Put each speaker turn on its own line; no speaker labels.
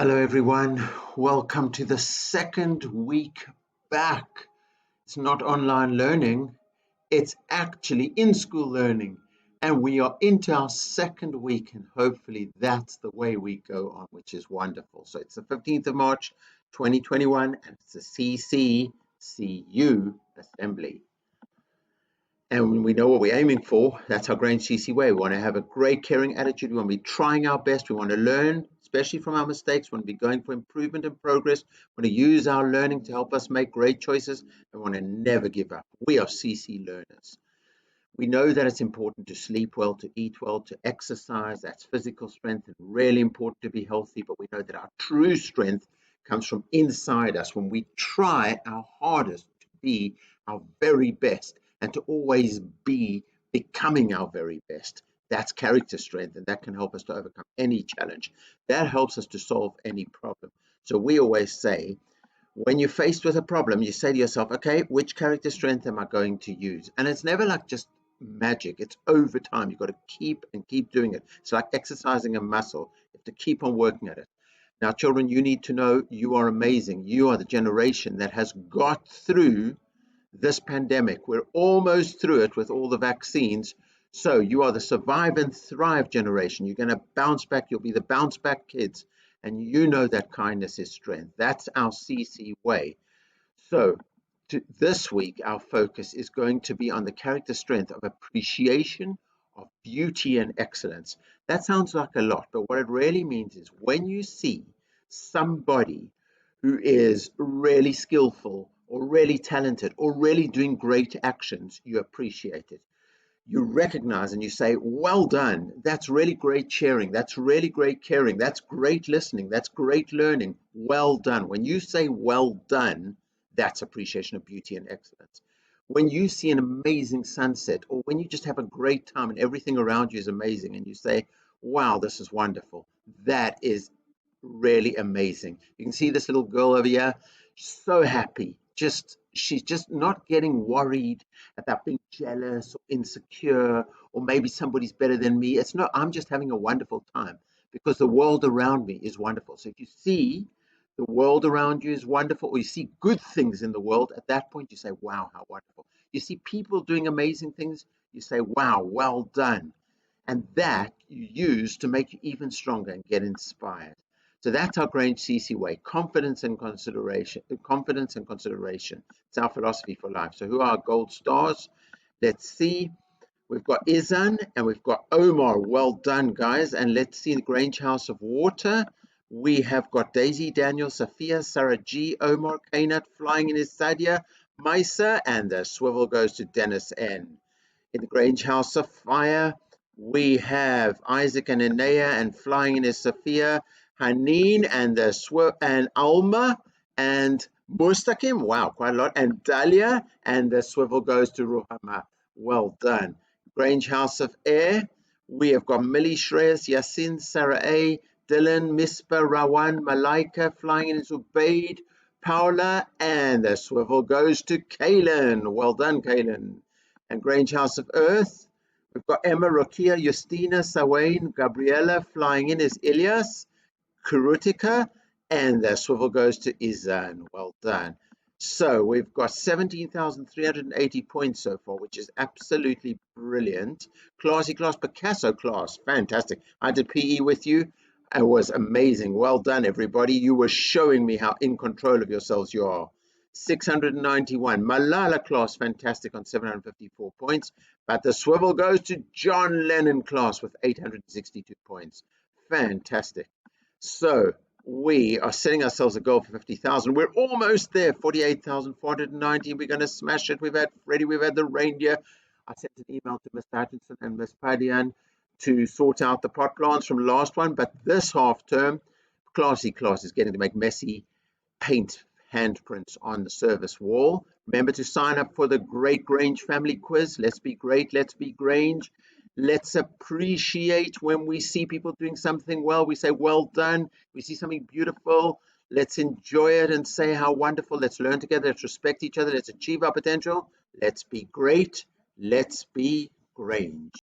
Hello, everyone. Welcome to the second week back. It's not online learning, it's actually in-school learning. And we are into our second week, and hopefully that's the way we go on, which is wonderful. So it's the 15th of March, 2021, and it's the CCCU Assembly. And we know what we're aiming for. That's our Grange CC way. We want to have a great caring attitude. We want to be trying our best. We want to learn, especially from our mistakes. We want to be going for improvement and progress. We want to use our learning to help us make great choices. And we want to never give up. We are CC learners. We know that it's important to sleep well, to eat well, to exercise. That's physical strength and really important to be healthy. But we know that our true strength comes from inside us when we try our hardest to be our very best and to always be becoming our very best. That's character strength, and that can help us to overcome any challenge. That helps us to solve any problem. So we always say, when you're faced with a problem, you say to yourself, okay, which character strength am I going to use? And it's never like just magic. It's over time. You've got to keep doing it. It's like exercising a muscle. You have to keep on working at it. Now, children, you need to know you are amazing. You are the generation that has got through this pandemic. We're almost through it with all the vaccines. So you are the survive and thrive generation. You're going to bounce back. You'll be the bounce back kids. And you know that kindness is strength. That's our CC way. So this week, our focus is going to be on the character strength of appreciation, of beauty and excellence. That sounds like a lot, but what it really means is when you see somebody who is really skillful or really talented or really doing great actions, you appreciate it. You recognize and you say, well done. That's really great sharing. That's really great caring. That's great listening. That's great learning. Well done. When you say well done, that's appreciation of beauty and excellence. When you see an amazing sunset, or when you just have a great time and everything around you is amazing and you say, wow, this is wonderful, that is really amazing. You can see this little girl over here, so happy. She's just not getting worried about being jealous or insecure, or maybe somebody's better than me. It's not, I'm just having a wonderful time because the world around me is wonderful. So if you see the world around you is wonderful, or you see good things in the world, at that point you say, wow, how wonderful. You see people doing amazing things, you say, wow, well done. And that you use to make you even stronger and get inspired. So that's our Grange CC way, confidence and consideration. It's our philosophy for life. So who are our gold stars? Let's see. We've got Izan and we've got Omar. Well done, guys. And let's see the Grange House of Water. We have got Daisy, Daniel, Sophia, Sarah G, Omar, Kainat flying in his Sadia, Maisa, and the swivel goes to Dennis N. In the Grange House of Fire, we have Isaac and Enea, and flying in is Sophia, Haneen, and Alma, and Mustaqim, wow, quite a lot, and Dahlia, and the swivel goes to Ruhama. Well done. Grange House of Air, we have got Millie, Shreyas, Yasin, Sarah A, Dylan, Mispa, Rawan, Malaika, flying in is Ubaid, Paula, and the swivel goes to Kaylin. Well done, Kaylin. And Grange House of Earth, we've got Emma, Rokia, Justina, Sawain, Gabriella, flying in is Ilias, Kurutika, and the swivel goes to Izan. Well done. So we've got 17,380 points so far, which is absolutely brilliant. Classy class, Picasso class, fantastic. I did PE with you. It was amazing. Well done, everybody. You were showing me how in control of yourselves you are. 691. Malala class, fantastic on 754 points. But the swivel goes to John Lennon class with 862 points. Fantastic. So we are setting ourselves a goal for 50,000. We're almost there, 48,490. We're going to smash it. We've had Freddie, we've had the reindeer. I sent an email to Miss Pattinson and Miss Padian to sort out the pot plants from last one. But this half term, Classy class is getting to make messy paint handprints on the service wall. Remember to sign up for the Great Grange Family Quiz. Let's be great. Let's be Grange. Let's appreciate when we see people doing something well. We say, well done. We see something beautiful. Let's enjoy it and say how wonderful. Let's learn together. Let's respect each other. Let's achieve our potential. Let's be great. Let's be Grange.